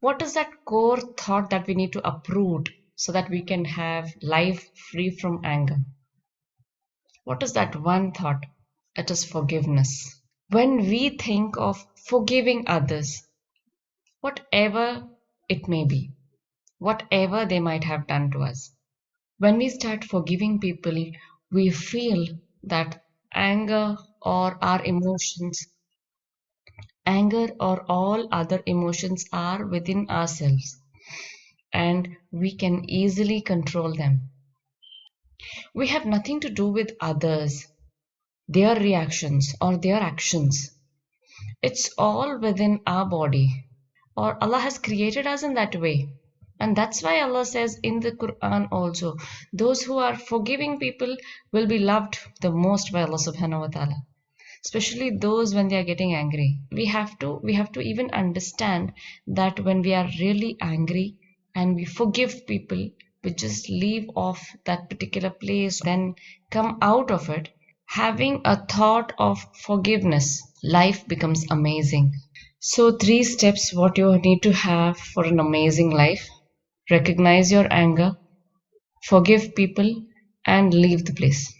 What is that core thought that we need to uproot so that we can have life free from anger? What is that one thought? It is forgiveness. When we think of forgiving others, whatever it may be, whatever they might have done to us, when we start forgiving people, we feel that anger or our emotions, anger or all other emotions are within ourselves and we can easily control them. We have nothing to do with others, their reactions or their actions. It's all within our body, or Allah has created us in that way. And that's why Allah says in the Quran also, those who are forgiving people will be loved the most by Allah subhanahu wa ta'ala. Especially those when they are getting angry. We have to even understand that when we are really angry and we forgive people, we just leave off that particular place, then come out of it, having a thought of forgiveness, life becomes amazing. So, three steps what you need to have for an amazing life: recognize your anger, forgive people, and leave the place.